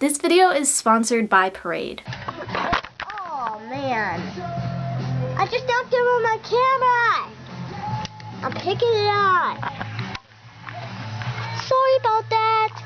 This video is sponsored by Parade. Oh man, I just knocked over my camera. I'm picking it up. Sorry about that.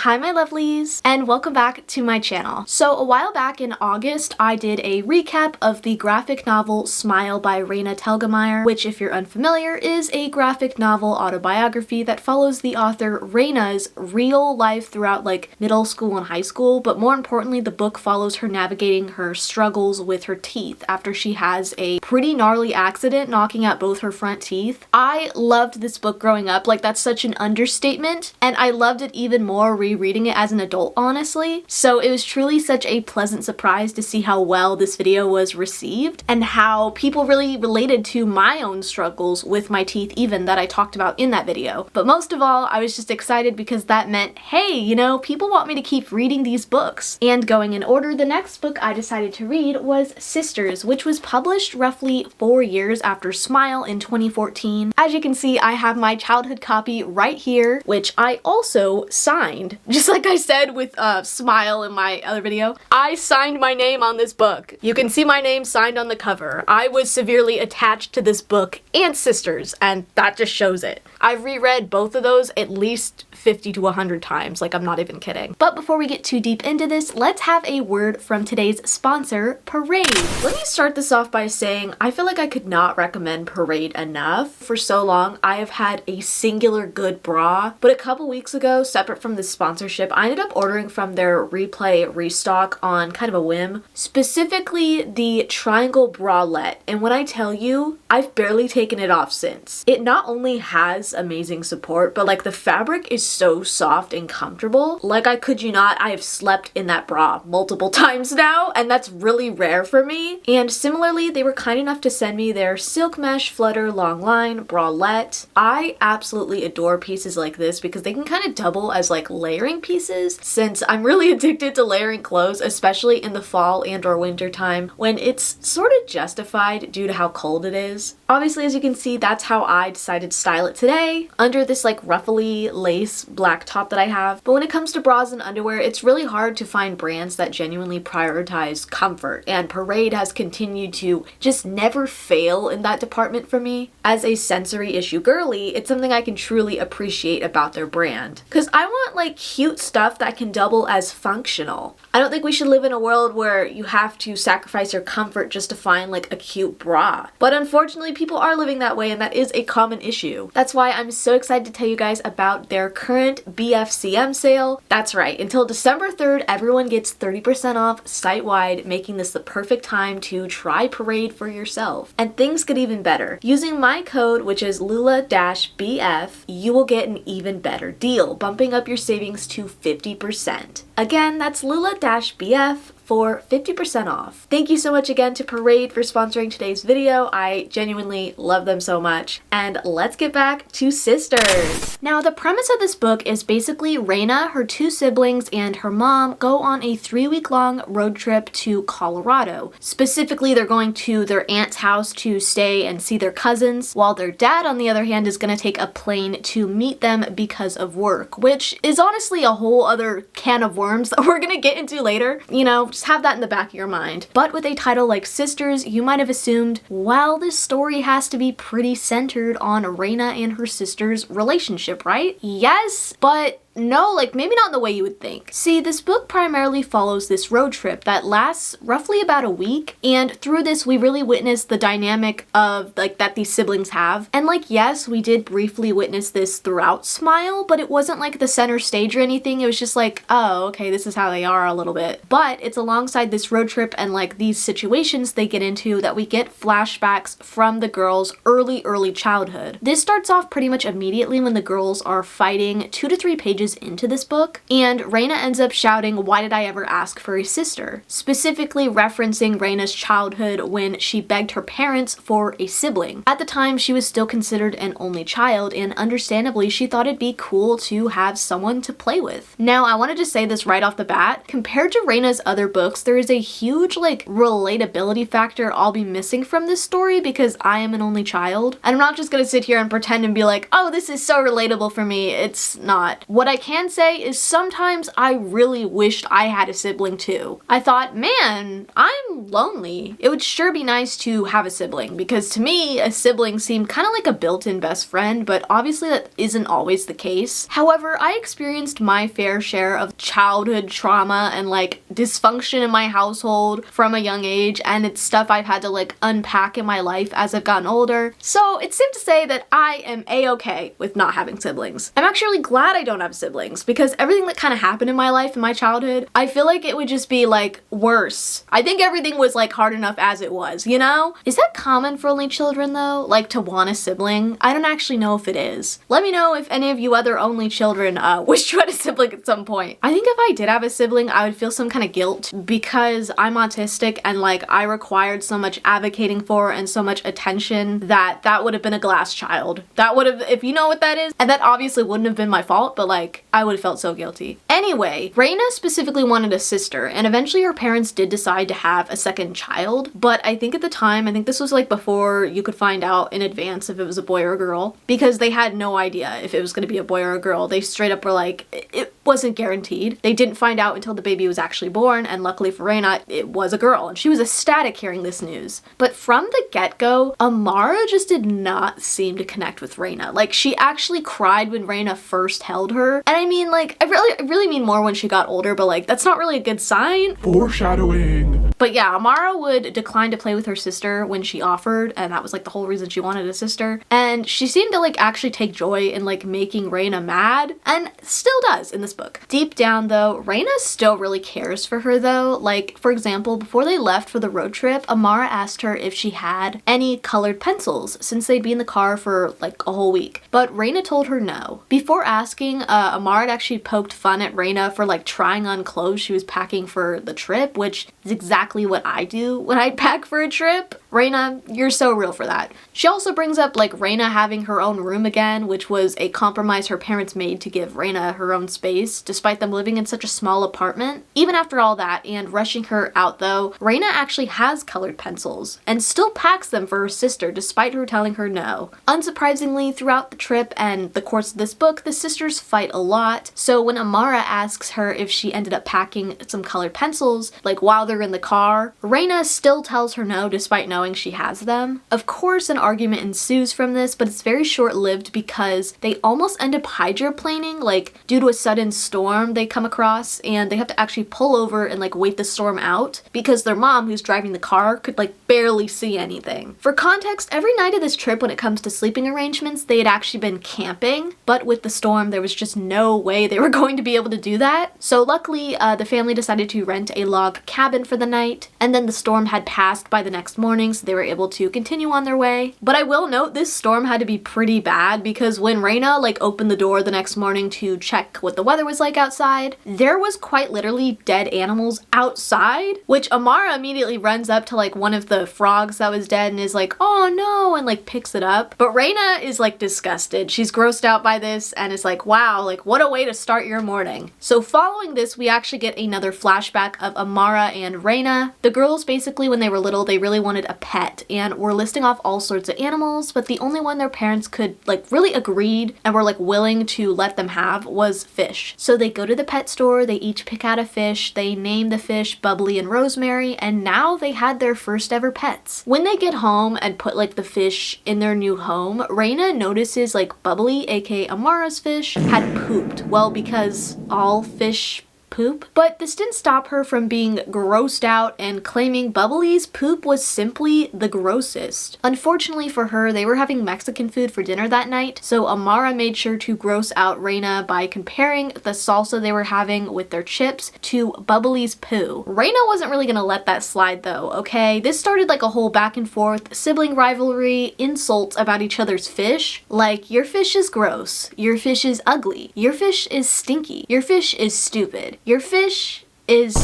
Hi my lovelies, and welcome back to my channel. So a while back in August, I did a recap of the graphic novel Smile by Raina Telgemeier, which if you're unfamiliar is a graphic novel autobiography that follows the author Raina's real life throughout like middle school and high school, but more importantly the book follows her navigating her struggles with her teeth after she has a pretty gnarly accident knocking out both her front teeth. I loved this book growing up, like that's such an understatement, and I loved it even more rereading it as an adult, honestly. So it was truly such a pleasant surprise to see how well this video was received and how people really related to my own struggles with my teeth even that I talked about in that video. But most of all, I was just excited because that meant, hey, you know, people want me to keep reading these books. And going in order, the next book I decided to read was Sisters, which was published roughly 4 years after Smile in 2014. As you can see, I have my childhood copy right here, which I also signed. Just like I said with Smile in my other video, I signed my name on this book. You can see my name signed on the cover. I was severely attached to this book and Sisters, and that just shows it. I've reread both of those at least 50 to 100 times, like I'm not even kidding. But before we get too deep into this, let's have a word from today's sponsor, Parade. Let me start this off by saying I feel like I could not recommend Parade enough. For so long, I have had a singular good bra, but a couple weeks ago, separate from this sponsorship, I ended up ordering from their replay restock on kind of a whim, specifically the triangle bralette. And when I tell you, I've barely taken it off since. It not only has amazing support, but like the fabric is so soft and comfortable. Like I kid you not, I have slept in that bra multiple times now, and that's really rare for me. And similarly, they were kind enough to send me their silk mesh flutter long line bralette. I absolutely adore pieces like this because they can kind of double as like layering pieces, since I'm really addicted to layering clothes, especially in the fall and or winter time when it's sort of justified due to how cold it is. Obviously, as you can see, that's how I decided to style it today, under this like ruffly lace black top that I have. But when it comes to bras and underwear, it's really hard to find brands that genuinely prioritize comfort, and Parade has continued to just never fail in that department for me. As a sensory issue girly, it's something I can truly appreciate about their brand, because I want like cute stuff that can double as functional. I don't think we should live in a world where you have to sacrifice your comfort just to find like a cute bra. But unfortunately, people are living that way, and that is a common issue. That's why I'm so excited to tell you guys about their current BFCM sale. That's right, until December 3rd, everyone gets 30% off site-wide, making this the perfect time to try Parade for yourself. And things get even better. Using my code, which is lula-bf, you will get an even better deal, bumping up your savings to 50%. Again, that's lula-bf for 50% off. Thank you so much again to Parade for sponsoring today's video. I genuinely love them so much. And let's get back to Sisters. Now, the premise of this book is basically Raina, her 2 siblings, and her mom go on a 3-week-long road trip to Colorado. Specifically, they're going to their aunt's house to stay and see their cousins, while their dad, on the other hand, is going to take a plane to meet them because of work, which is honestly a whole other can of worms that we're going to get into later. You know, just have that in the back of your mind. But with a title like Sisters, you might have assumed, well, this story has to be pretty centered on Raina and her sister's relationship, right? Yes, but no, like maybe not in the way you would think. See, this book primarily follows this road trip that lasts roughly about a week, and through this we really witness the dynamic of like that these siblings have. And like, yes, we did briefly witness this throughout Smile, but it wasn't like the center stage or anything. It was just like, oh, okay, this is how they are a little bit. But it's alongside this road trip and like these situations they get into that we get flashbacks from the girls' early childhood. This starts off pretty much immediately when the girls are fighting 2 to 3 pages into this book, and Raina ends up shouting, "Why did I ever ask for a sister?" Specifically referencing Raina's childhood when she begged her parents for a sibling. At the time, she was still considered an only child, and understandably, she thought it'd be cool to have someone to play with. Now, I wanted to say this right off the bat, compared to Raina's other books, there is a huge like relatability factor I'll be missing from this story because I am an only child. And I'm not just gonna sit here and pretend and be like, oh, this is so relatable for me. It's not. What I can say is sometimes I really wished I had a sibling too. I thought, man, I'm lonely. It would sure be nice to have a sibling, because to me, a sibling seemed kind of like a built-in best friend, but obviously that isn't always the case. However, I experienced my fair share of childhood trauma and like dysfunction in my household from a young age, and it's stuff I've had to like unpack in my life as I've gotten older. So it's safe to say that I am a-okay with not having siblings. I'm actually glad I don't have siblings, because everything that kind of happened in my life in my childhood, I feel like it would just be like worse. I think everything was like hard enough as it was, you know? Is that common for only children though? Like to want a sibling? I don't actually know if it is. Let me know if any of you other only children wish you had a sibling at some point. I think if I did have a sibling, I would feel some kind of guilt because I'm autistic and like I required so much advocating for and so much attention that would have been a glass child. That would have, if you know what that is, and that obviously wouldn't have been my fault, but like I would have felt so guilty. Anyway, Raina specifically wanted a sister, and eventually her parents did decide to have a second child, but I think at the time, I think this was like before you could find out in advance if it was a boy or a girl, because they had no idea if it was going to be a boy or a girl. They straight up were like, it wasn't guaranteed. They didn't find out until the baby was actually born, and luckily for Raina, it was a girl, and she was ecstatic hearing this news. But from the get-go, Amara just did not seem to connect with Raina. Like, she actually cried when Raina first held her, and I mean, like, I really mean more when she got older, but like, that's not really a good sign. Foreshadowing. But yeah, Amara would decline to play with her sister when she offered, and that was like the whole reason she wanted a sister. And she seemed to like actually take joy in like making Raina mad, and still does in this book. Deep down though, Raina still really cares for her though. Like, for example, before they left for the road trip, Amara asked her if she had any colored pencils since they'd be in the car for like a whole week. But Raina told her no. Before asking, Amara had actually poked fun at Raina for like trying on clothes she was packing for the trip, which is exactly what I do when I pack for a trip. Raina, you're so real for that. She also brings up like Raina having her own room again, which was a compromise her parents made to give Raina her own space, despite them living in such a small apartment. Even after all that and rushing her out though, Raina actually has colored pencils and still packs them for her sister despite her telling her no. Unsurprisingly, throughout the trip and the course of this book, the sisters fight a lot. So when Amara asks her if she ended up packing some colored pencils, like while they're in the car, Raina still tells her no despite knowing she has them. Of course, an argument ensues from this, but it's very short-lived because they almost end up hydroplaning, like due to a sudden storm they come across, and they have to actually pull over and like wait the storm out because their mom, who's driving the car, could like barely see anything. For context, every night of this trip when it comes to sleeping arrangements, they had actually been camping, but with the storm there was just no way they were going to be able to do that. So luckily, the family decided to rent a log cabin for the night, and then the storm had passed by the next morning, so they were able to continue on their way. But I will note this storm had to be pretty bad because when Raina like opened the door the next morning to check what the weather was like outside, there was quite literally dead animals outside, which Amara immediately runs up to like one of the frogs that was dead and is like, oh no, and like picks it up. But Raina is like disgusted. She's grossed out by this and is like, wow, like what a way to start your morning. So following this, we actually get another flashback of Amara and Raina. The girls basically, when they were little, they really wanted a pet and were listing off all sorts of animals, but the only one their parents could like really agreed and were like willing to let them have was fish. So they go to the pet store, they each pick out a fish, they name the fish Bubbly and Rosemary, and now they had their first ever pets. When they get home and put like the fish in their new home, Raina notices like Bubbly, aka Amara's fish, had pooped. Well, because all fish poop. But this didn't stop her from being grossed out and claiming Bubbly's poop was simply the grossest. Unfortunately for her, they were having Mexican food for dinner that night, so Amara made sure to gross out Raina by comparing the salsa they were having with their chips to Bubbly's poo. Raina wasn't really gonna let that slide though, okay? This started like a whole back and forth, sibling rivalry, insults about each other's fish. Like, your fish is gross, your fish is ugly, your fish is stinky, your fish is stupid, your fish is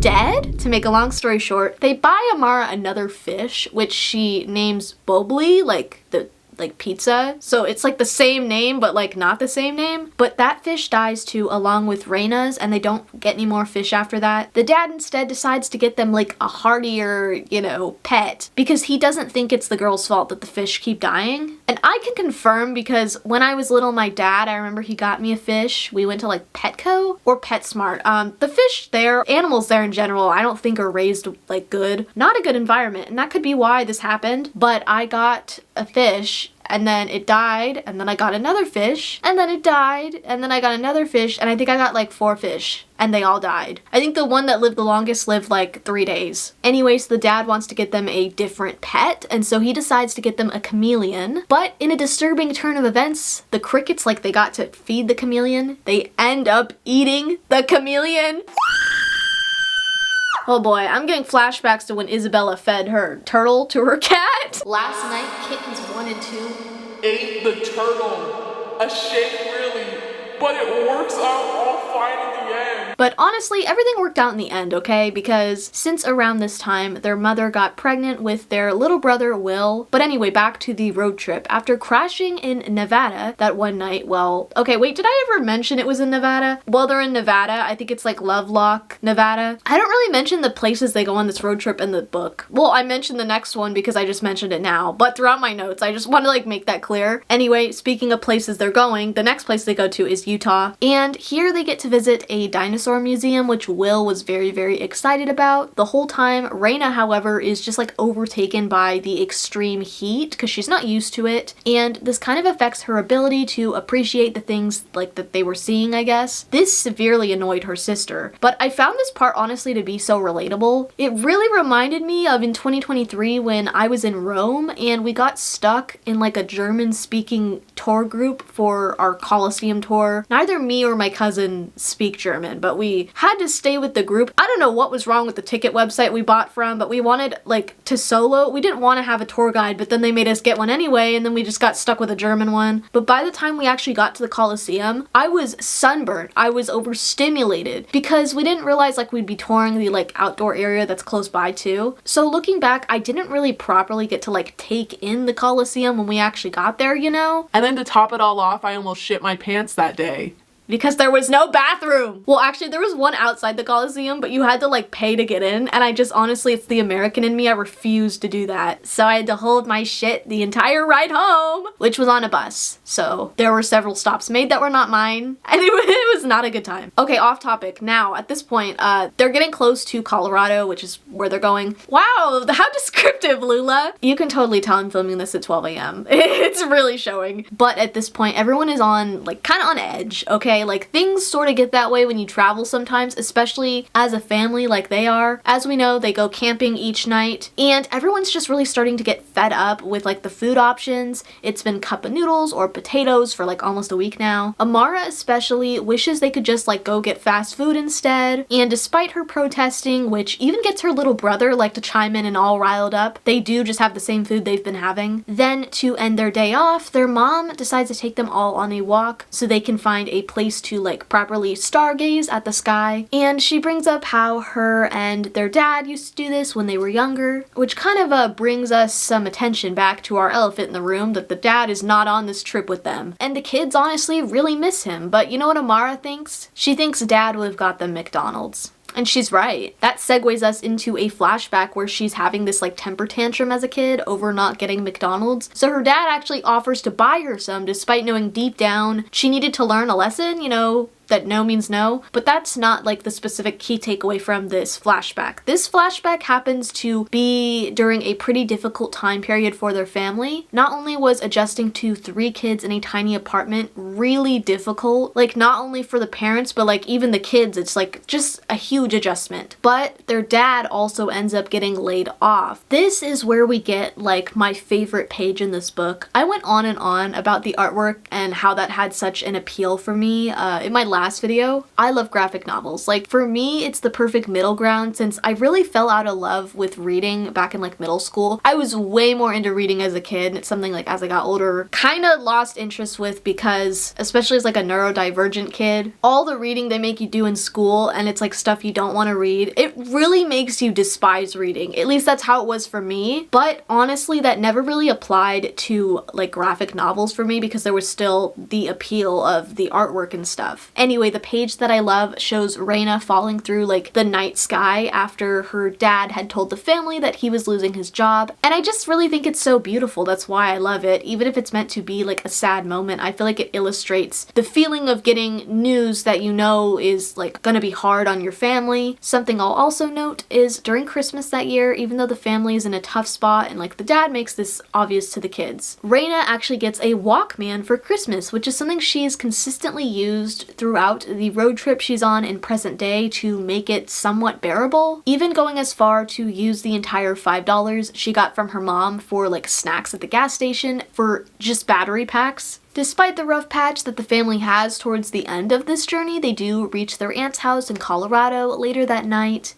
dead? To make a long story short, they buy Amara another fish, which she names Bubbly, like the like pizza. So it's like the same name, but like not the same name. But that fish dies too, along with Raina's, and they don't get any more fish after that. The dad instead decides to get them like a heartier, you know, pet, because he doesn't think it's the girl's fault that the fish keep dying. And I can confirm, because when I was little, my dad, I remember he got me a fish. We went to like Petco or PetSmart. The fish there, animals there in general, I don't think are raised like good. Not a good environment, and that could be why this happened. But I got a fish, and then it died, and then I got another fish, and then it died, and then I got another fish, and I think I got like 4 fish, and they all died. I think the one that lived the longest lived like 3 days. Anyway, so the dad wants to get them a different pet, and so he decides to get them a chameleon. But in a disturbing turn of events, the crickets, like they got to feed the chameleon, they end up eating the chameleon. Oh boy, I'm getting flashbacks to when Isabella fed her turtle to her cat. Last night, kittens 1 and 2 ate the turtle. A shame, really, but it works out all fine in the end. But honestly, everything worked out in the end, okay? Because since around this time, their mother got pregnant with their little brother, Will. But anyway, back to the road trip. After crashing in Nevada that one night, well, okay, wait, did I ever mention it was in Nevada? Well, they're in Nevada. I think it's like Lovelock, Nevada. I don't really mention the places they go on this road trip in the book. Well, I mentioned the next one because I just mentioned it now, but throughout my notes, I just want to like make that clear. Anyway, speaking of places they're going, the next place they go to is Utah. And here they get to visit a dinosaur museum, which Will was very, very excited about. The whole time, Raina, however, is just like overtaken by the extreme heat because she's not used to it. And this kind of affects her ability to appreciate the things like that they were seeing, I guess. This severely annoyed her sister. But I found this part honestly to be so relatable. It really reminded me of in 2023 when I was in Rome and we got stuck in like a German speaking tour group for our Colosseum tour. Neither me or my cousin speak German, but we had to stay with the group. I don't know what was wrong with the ticket website we bought from, but we wanted like to solo. We didn't want to have a tour guide, but then they made us get one anyway, and then we just got stuck with a German one. But by the time we actually got to the Colosseum, I was sunburned. I was overstimulated because we didn't realize like we'd be touring the like outdoor area that's close by too. So looking back, I didn't really properly get to like take in the Colosseum when we actually got there, you know? And then to top it all off, I almost shit my pants that day. Because there was no bathroom. Well, actually, there was one outside the Coliseum, but you had to like pay to get in. And I just, honestly, it's the American in me. I refused to do that. So I had to hold my shit the entire ride home, which was on a bus. So there were several stops made that were not mine. And it was not a good time. Okay, off topic. Now, at this point, they're getting close to Colorado, which is where they're going. Wow, how descriptive, Lula. You can totally tell I'm filming this at 12 a.m. It's really showing. But at this point, everyone is on, like, kind of on edge, okay? Like things sort of get that way when you travel sometimes, especially as a family like they are. As we know, they go camping each night and everyone's just really starting to get fed up with like the food options. It's been cup of noodles or potatoes for like almost a week now. Amara especially wishes they could just like go get fast food instead. And despite her protesting, which even gets her little brother like to chime in and all riled up, they do just have the same food they've been having. Then to end their day off, their mom decides to take them all on a walk so they can find a place to like properly stargaze at the sky. And she brings up how her and their dad used to do this when they were younger, which kind of brings us some attention back to our elephant in the room, that the dad is not on this trip with them. And the kids honestly really miss him. But you know what Amara thinks? She thinks dad would have got them McDonald's. And she's right. That segues us into a flashback where she's having this like temper tantrum as a kid over not getting McDonald's. So her dad actually offers to buy her some despite knowing deep down she needed to learn a lesson, you know, that no means no, but that's not like the specific key takeaway from this flashback. This flashback happens to be during a pretty difficult time period for their family. Not only was adjusting to 3 kids in a tiny apartment really difficult, like not only for the parents, but like even the kids, it's like just a huge adjustment. But their dad also ends up getting laid off. This is where we get like my favorite page in this book. I went on and on about the artwork and how that had such an appeal for me in my last video, I love graphic novels. Like, for me, it's the perfect middle ground since I really fell out of love with reading back in like middle school. I was way more into reading as a kid. It's something like as I got older, kind of lost interest with because, especially as like a neurodivergent kid, all the reading they make you do in school and it's like stuff you don't want to read, it really makes you despise reading. At least that's how it was for me. But honestly, that never really applied to like graphic novels for me because there was still the appeal of the artwork and stuff. Anyway, the page that I love shows Raina falling through like the night sky after her dad had told the family that he was losing his job. And I just really think it's so beautiful. That's why I love it. Even if it's meant to be like a sad moment, I feel like it illustrates the feeling of getting news that you know is like gonna be hard on your family. Something I'll also note is during Christmas that year, even though the family is in a tough spot and like the dad makes this obvious to the kids, Raina actually gets a Walkman for Christmas, which is something she's consistently used throughout the road trip she's on in present day to make it somewhat bearable, even going as far to use the entire $5 she got from her mom for like snacks at the gas station for just battery packs. Despite the rough patch that the family has towards the end of this journey, they do reach their aunt's house in Colorado later that night.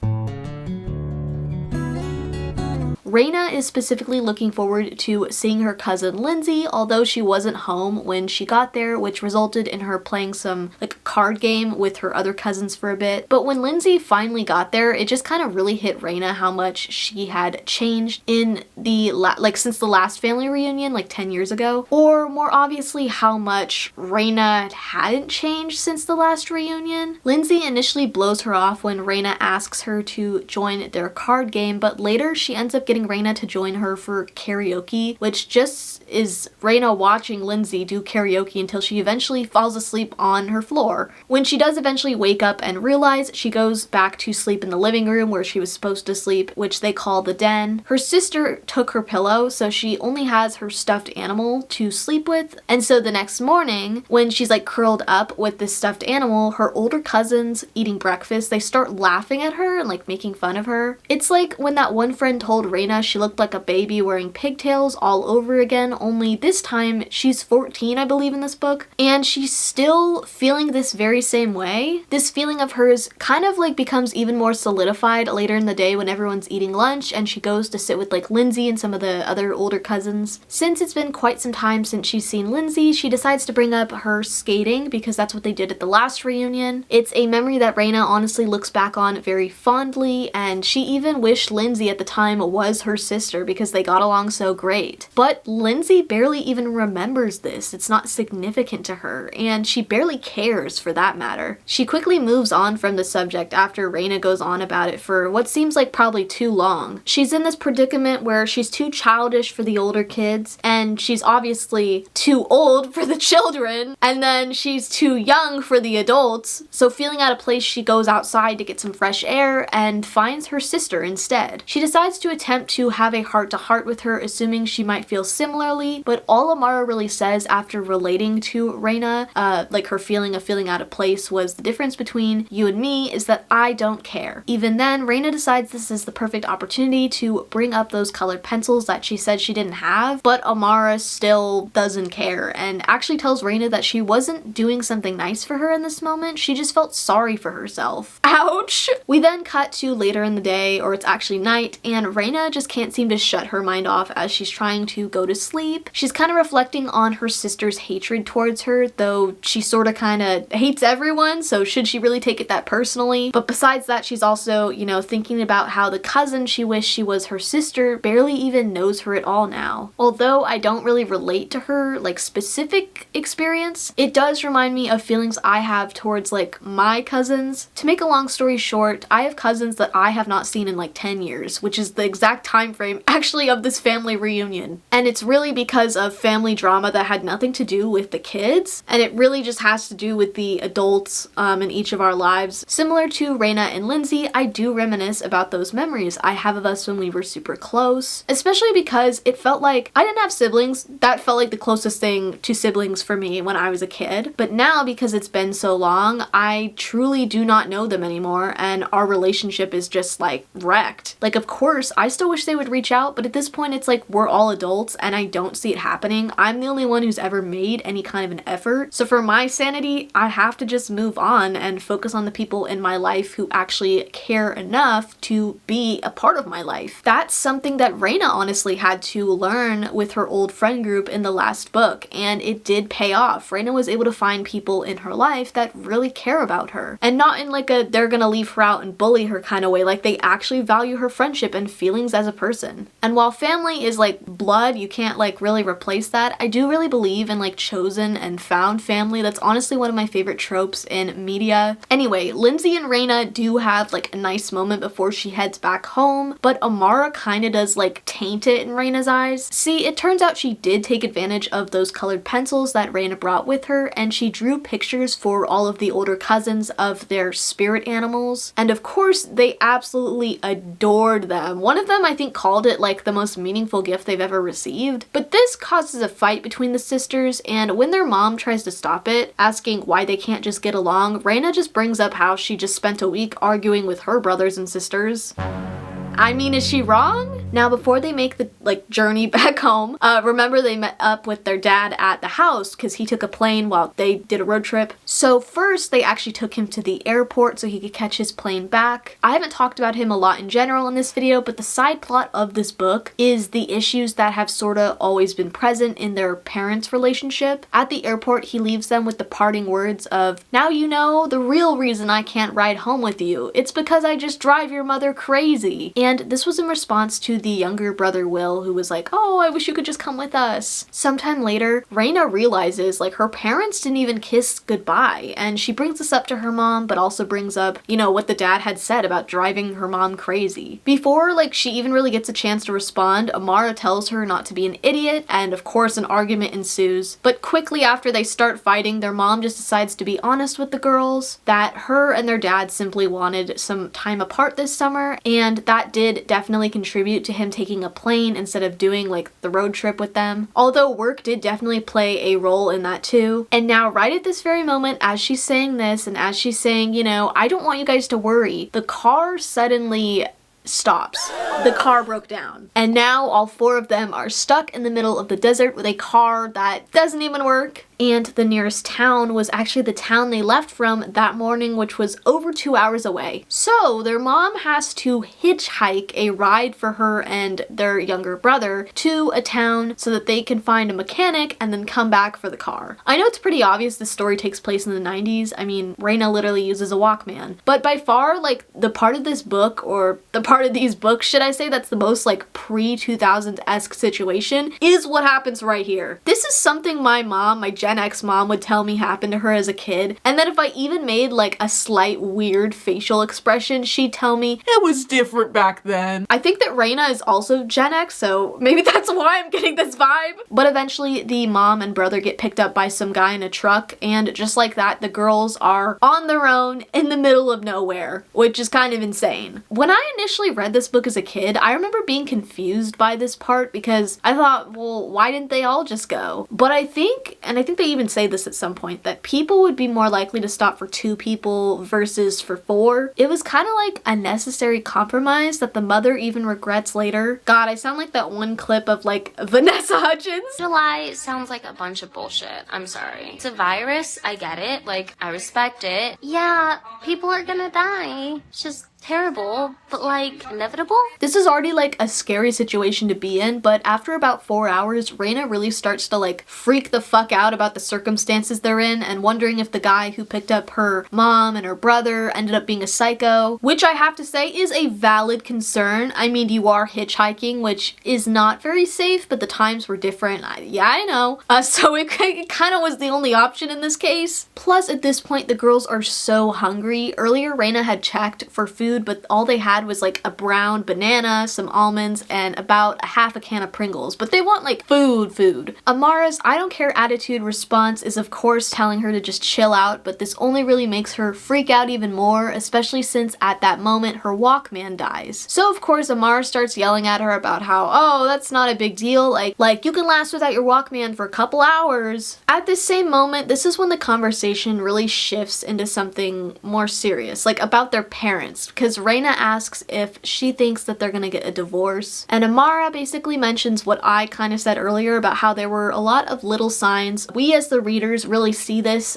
Raina is specifically looking forward to seeing her cousin Lindsay, although she wasn't home when she got there, which resulted in her playing some like card game with her other cousins for a bit. But when Lindsay finally got there, it just kind of really hit Raina how much she had changed in the since the last family reunion like 10 years ago, or more obviously how much Raina hadn't changed since the last reunion. Lindsay initially blows her off when Raina asks her to join their card game, but later she ends up getting Raina to join her for karaoke, which just is Raina watching Lindsay do karaoke until she eventually falls asleep on her floor. When she does eventually wake up and realize, she goes back to sleep in the living room where she was supposed to sleep, which they call the den. Her sister took her pillow, so she only has her stuffed animal to sleep with, and so the next morning, when she's like curled up with this stuffed animal, her older cousins eating breakfast, they start laughing at her and like making fun of her. It's like when that one friend told Raina she looked like a baby wearing pigtails all over again, only this time she's 14, I believe, in this book, and she's still feeling this very same way. This feeling of hers kind of like becomes even more solidified later in the day when everyone's eating lunch and she goes to sit with like Lindsay and some of the other older cousins. Since it's been quite some time since she's seen Lindsay, she decides to bring up her skating because that's what they did at the last reunion. It's a memory that Raina honestly looks back on very fondly, and she even wished Lindsay at the time was her sister because they got along so great. But Lindsay barely even remembers this. It's not significant to her, and she barely cares for that matter. She quickly moves on from the subject after Raina goes on about it for what seems like probably too long. She's in this predicament where she's too childish for the older kids, and she's obviously too old for the children, and then she's too young for the adults. So feeling out of place, she goes outside to get some fresh air and finds her sister instead. She decides to attempt to have a heart-to-heart with her, assuming she might feel similarly, but all Amara really says after relating to Raina, like her feeling of feeling out of place, was the difference between you and me is that I don't care. Even then, Raina decides this is the perfect opportunity to bring up those colored pencils that she said she didn't have, but Amara still doesn't care and actually tells Raina that she wasn't doing something nice for her in this moment, she just felt sorry for herself. Ouch! We then cut to later in the day, or it's actually night, and Raina just can't seem to shut her mind off as she's trying to go to sleep. She's kind of reflecting on her sister's hatred towards her, though she sort of kind of hates everyone, so should she really take it that personally? But besides that, she's also, you know, thinking about how the cousin she wished she was her sister barely even knows her at all now. Although I don't really relate to her, like, specific experience, it does remind me of feelings I have towards, like, my cousins. To make a long story short, I have cousins that I have not seen in like 10 years, which is the exact time frame actually of this family reunion. And it's really because of family drama that had nothing to do with the kids, and it really just has to do with the adults in each of our lives. Similar to Raina and Lindsay, I do reminisce about those memories I have of us when we were super close, especially because it felt like I didn't have siblings. That felt like the closest thing to siblings for me when I was a kid. But now, because it's been so long, I truly do not know them anymore, and our relationship is just like wrecked. Like, of course, I still wish they would reach out, but at this point it's like we're all adults and I don't see it happening. I'm the only one who's ever made any kind of an effort. So for my sanity, I have to just move on and focus on the people in my life who actually care enough to be a part of my life. That's something that Raina honestly had to learn with her old friend group in the last book, and it did pay off. Raina was able to find people in her life that really care about her, and not in like a they're gonna leave her out and bully her kind of way. Like, they actually value her friendship and feelings as a person. And while family is like blood, you can't like really replace that, I do really believe in like chosen and found family. That's honestly one of my favorite tropes in media. Anyway, Lindsay and Raina do have like a nice moment before she heads back home, but Amara kind of does like taint it in Raina's eyes. See, it turns out she did take advantage of those colored pencils that Raina brought with her, and she drew pictures for all of the older cousins of their spirit animals, and of course they absolutely adored them. One of them I think called it like the most meaningful gift they've ever received. But this causes a fight between the sisters, and when their mom tries to stop it, asking why they can't just get along, Raina just brings up how she just spent a week arguing with her brothers and sisters. I mean, is she wrong? Now, before they make the journey back home, remember they met up with their dad at the house because he took a plane while they did a road trip. So first they actually took him to the airport so he could catch his plane back. I haven't talked about him a lot in general in this video, but the side plot of this book is the issues that have sorta always been present in their parents' relationship. At the airport, he leaves them with the parting words of, "Now you know the real reason I can't ride home with you. It's because I just drive your mother crazy." And this was in response to the younger brother Will, who was like, "Oh, I wish you could just come with us." Sometime later, Raina realizes like her parents didn't even kiss goodbye, and she brings this up to her mom, but also brings up, you know, what the dad had said about driving her mom crazy. Before like she even really gets a chance to respond, Amara tells her not to be an idiot, and of course an argument ensues. But quickly after they start fighting, their mom just decides to be honest with the girls, that her and their dad simply wanted some time apart this summer, and that did definitely contribute to him taking a plane instead of doing like the road trip with them. Although work did definitely play a role in that too. And now right at this very moment, as she's saying this and as she's saying, you know, I don't want you guys to worry, the car suddenly stops. The car broke down. And now all four of them are stuck in the middle of the desert with a car that doesn't even work. And the nearest town was actually the town they left from that morning, which was over 2 hours away. So their mom has to hitchhike a ride for her and their younger brother to a town so that they can find a mechanic and then come back for the car. I know it's pretty obvious this story takes place in the 90s. I mean, Raina literally uses a Walkman. But by far, like, the part of this book, or the part of these books, should I say, that's the most like pre-2000s-esque situation is what happens right here. This is something my mom, my Gen X mom, would tell me happened to her as a kid, and then if I even made like a slight weird facial expression, she'd tell me it was different back then. I think that Raina is also Gen X, so maybe that's why I'm getting this vibe. But eventually the mom and brother get picked up by some guy in a truck, and just like that, the girls are on their own in the middle of nowhere, which is kind of insane. When I initially read this book as a kid, I remember being confused by this part because I thought, well, why didn't they all just go? But I think, and I think they even say this at some point, that people would be more likely to stop for 2 people versus for 4. It was kind of like a necessary compromise that the mother even regrets later. God, I sound like that one clip of like Vanessa Hudgens. July sounds like a bunch of bullshit. I'm sorry. It's a virus. I get it. Like, I respect it. Yeah, people are gonna die. It's just terrible, but like inevitable. This is already like a scary situation to be in, but after about 4 hours, Raina really starts to like freak the fuck out about the circumstances they're in and wondering if the guy who picked up her mom and her brother ended up being a psycho, which I have to say is a valid concern. I mean, you are hitchhiking, which is not very safe, but the times were different. Yeah, I know. So it kind of was the only option in this case. Plus, at this point, the girls are so hungry. Earlier, Raina had checked for food, but all they had was like a brown banana, some almonds, and about a half a can of Pringles. But they want like food. Amara's I don't care attitude response is of course telling her to just chill out, but this only really makes her freak out even more, especially since at that moment her Walkman dies. So of course Amara starts yelling at her about how, oh, that's not a big deal, like you can last without your Walkman for a couple hours. At this same moment, this is when the conversation really shifts into something more serious, like about their parents. because Raina asks if she thinks that they're gonna get a divorce. And Amara basically mentions what I kind of said earlier about how there were a lot of little signs. We as the readers really see this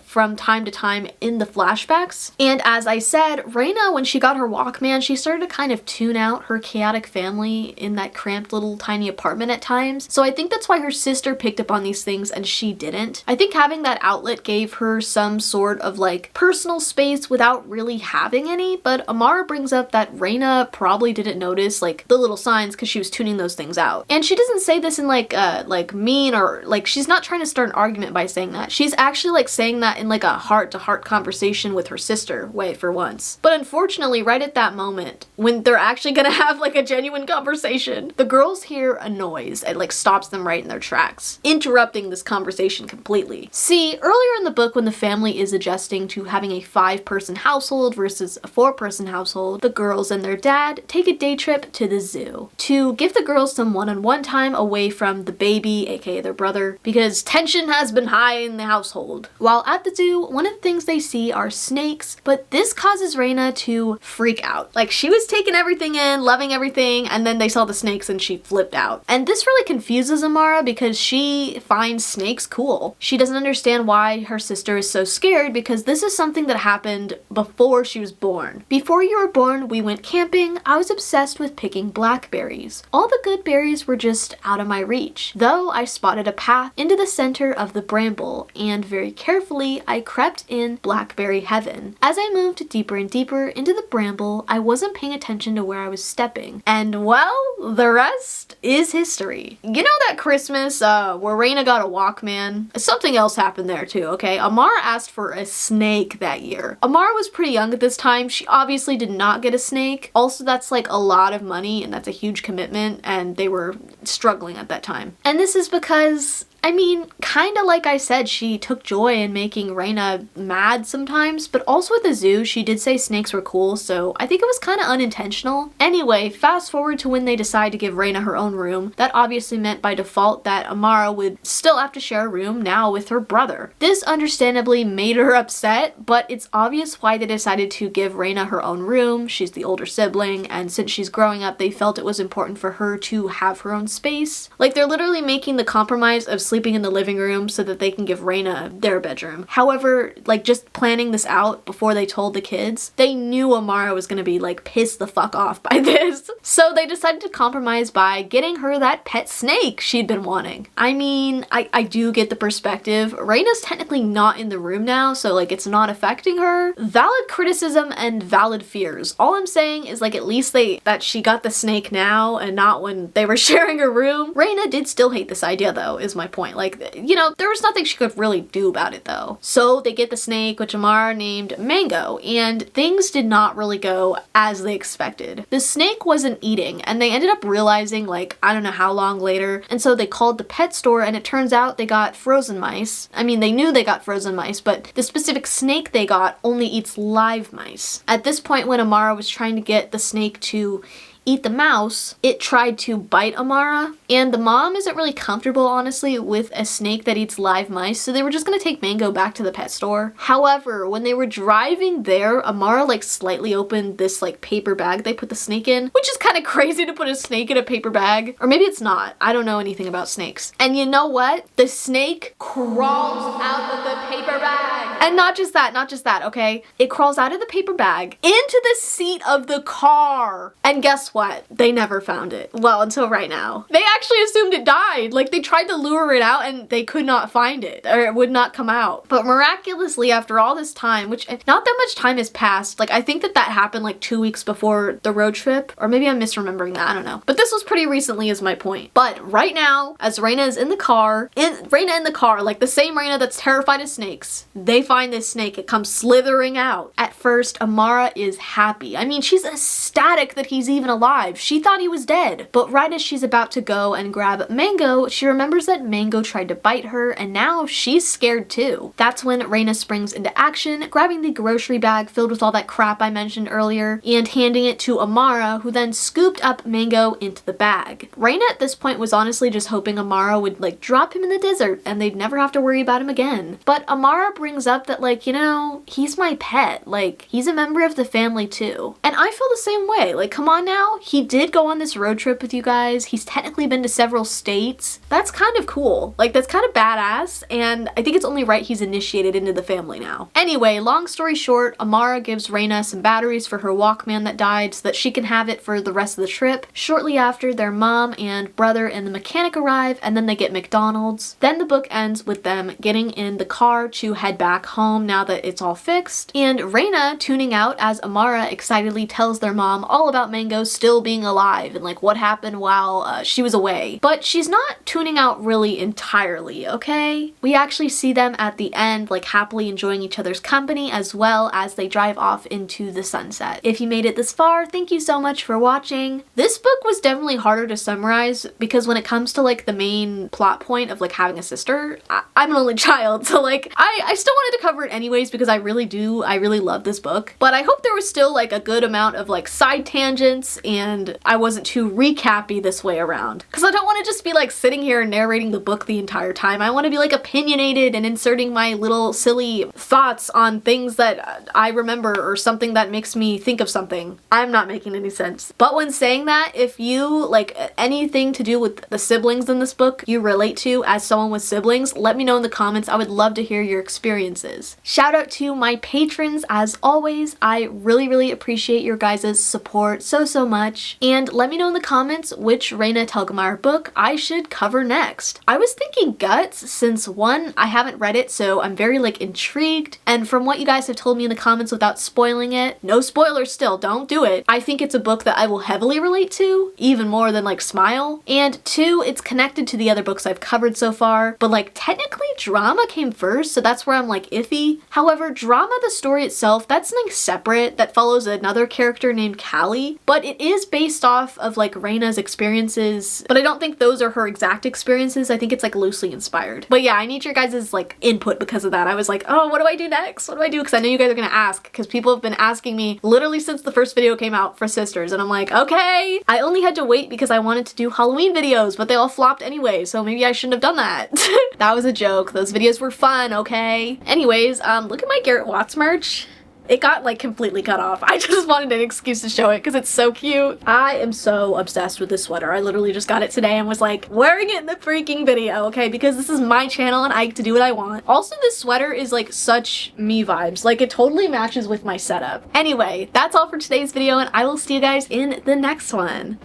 from time to time in the flashbacks. And as I said, Raina, when she got her Walkman, she started to kind of tune out her chaotic family in that cramped little tiny apartment at times. So I think that's why her sister picked up on these things and she didn't. I think having that outlet gave her some sort of like personal space without really having any, but Amara brings up that Raina probably didn't notice like the little signs because she was tuning those things out. And she doesn't say this in like mean, or like she's not trying to start an argument by saying that. She's actually like saying that in like a heart-to-heart conversation with her sister way for once. But unfortunately, right at that moment when they're actually gonna have like a genuine conversation, the girls hear a noise. It like stops them right in their tracks, interrupting this conversation completely. See, earlier in the book when the family is adjusting to having a 5-person household versus a 4-person household, the girls and their dad take a day trip to the zoo to give the girls some one-on-one time away from the baby, aka their brother, because tension has been high in the household. While at the zoo, one of the things they see are snakes, but this causes Raina to freak out. Like, she was taking everything in, loving everything, and then they saw the snakes and she flipped out. And this really confuses Amara because she finds snakes cool. She doesn't understand why her sister is so scared because this is something that happened before she was born. Before you were born, we went camping. I was obsessed with picking blackberries. All the good berries were just out of my reach, though I spotted a path into the center of the bramble, and very carefully I crept in blackberry heaven. As I moved deeper and deeper into the bramble, I wasn't paying attention to where I was stepping, and well, the rest is history. You know that Christmas where Raina got a Walkman? Something else happened there too, okay? Amara asked for a snake that year. Amara was pretty young at this time. She obviously did not get a snake. Also, that's like a lot of money and that's a huge commitment, and they were struggling at that time. And this is because, I mean, kind of like I said, she took joy in making Raina mad sometimes, but also at the zoo, she did say snakes were cool, so I think it was kind of unintentional. Anyway, fast forward to when they decide to give Raina her own room. That obviously meant by default that Amara would still have to share a room now with her brother. This understandably made her upset, but it's obvious why they decided to give Raina her own room. She's the older sibling, and since she's growing up, they felt it was important for her to have her own space. Like, they're literally making the compromise of sleeping in the living room so that they can give Raina their bedroom. However, like, just planning this out before they told the kids, they knew Amara was gonna be like pissed the fuck off by this. So they decided to compromise by getting her that pet snake she'd been wanting. I mean, I do get the perspective. Raina's technically not in the room now, so like it's not affecting her. Valid criticism and valid fears. All I'm saying is like at least that she got the snake now and not when they were sharing a room. Raina did still hate this idea though, is my point. Like, you know, there was nothing she could really do about it though. So they get the snake, which Amara named Mango, and things did not really go as they expected. The snake wasn't eating, and they ended up realizing like, I don't know how long later, and so they called the pet store, and it turns out they got frozen mice. I mean, they knew they got frozen mice, but the specific snake they got only eats live mice. At this point, when Amara was trying to get the snake to eat the mouse, it tried to bite Amara, and the mom isn't really comfortable, honestly, with a snake that eats live mice, so they were just gonna take Mango back to the pet store. However, when they were driving there, Amara like slightly opened this like paper bag they put the snake in, which is kind of crazy to put a snake in a paper bag. Or maybe it's not. I don't know anything about snakes. And you know what? The snake crawls out of the paper bag. And not just that, okay? It crawls out of the paper bag into the seat of the car. And guess what? They never found it. Well, until right now. They actually assumed it died. Like, they tried to lure it out and they could not find it, or it would not come out. But miraculously, after all this time, which not that much time has passed, like I think that happened like 2 weeks before the road trip, or maybe I'm misremembering that, I don't know. But this was pretty recently is my point. But right now, as Raina is in the car, like the same Raina that's terrified of snakes, they find this snake. It comes slithering out. At first, Amara is happy. I mean, she's ecstatic that he's even alive. alive. She thought he was dead. But right as she's about to go and grab Mango, she remembers that Mango tried to bite her, and now she's scared too. That's when Raina springs into action, grabbing the grocery bag filled with all that crap I mentioned earlier, and handing it to Amara, who then scooped up Mango into the bag. Raina at this point was honestly just hoping Amara would like drop him in the desert and they'd never have to worry about him again. But Amara brings up that like, you know, he's my pet. Like, he's a member of the family too. And I feel the same way. Like, come on now. He did go on this road trip with you guys. He's technically been to several states. That's kind of cool. Like, that's kind of badass. And I think it's only right he's initiated into the family now. Anyway, long story short, Amara gives Raina some batteries for her Walkman that died so that she can have it for the rest of the trip. Shortly after, their mom and brother and the mechanic arrive, and then they get McDonald's. Then the book ends with them getting in the car to head back home now that it's all fixed, and Raina tuning out as Amara excitedly tells their mom all about Mango still being alive and like what happened while she was away. But she's not tuning out really entirely, okay? We actually see them at the end like happily enjoying each other's company as well as they drive off into the sunset. If you made it this far, thank you so much for watching. This book was definitely harder to summarize because when it comes to like the main plot point of like having a sister, I'm an only child, so like I still wanted to cover it anyways because I really love this book. But I hope there was still like a good amount of like side tangents and I wasn't too recappy this way around. Because I don't want to just be like sitting here and narrating the book the entire time. I want to be like opinionated and inserting my little silly thoughts on things that I remember or something that makes me think of something. I'm not making any sense. But when saying that, if you like anything to do with the siblings in this book you relate to as someone with siblings, let me know in the comments. I would love to hear your experiences. Shout out to my patrons as always. I really appreciate your guys' support so much. And let me know in the comments which Raina Telgemeier book I should cover next. I was thinking Guts since one, I haven't read it, so I'm very like intrigued. And from what you guys have told me in the comments without spoiling it, no spoilers still, don't do it. I think it's a book that I will heavily relate to, even more than like Smile. And two, it's connected to the other books I've covered so far, but like technically drama came first, so that's where I'm like iffy. However, drama, the story itself, that's something separate that follows another character named Callie, but it is based off of like Raina's experiences, but I don't think those are her exact experiences. I think it's like loosely inspired. But yeah, I need your guys' like input because of that. I was like, oh, what do I do next? What do I do? Because I know you guys are gonna ask, because people have been asking me literally since the first video came out for Sisters, and I'm like, okay. I only had to wait because I wanted to do Halloween videos, but they all flopped anyway, so maybe I shouldn't have done that. That was a joke. Those videos were fun, okay? Anyways, look at my Garrett Watts merch. It got like completely cut off. I just wanted an excuse to show it because it's so cute. I am so obsessed with this sweater. I literally just got it today and was like wearing it in the freaking video, okay? Because this is my channel and I get to do what I want. Also, this sweater is like such me vibes. Like it totally matches with my setup. Anyway, that's all for today's video and I will see you guys in the next one.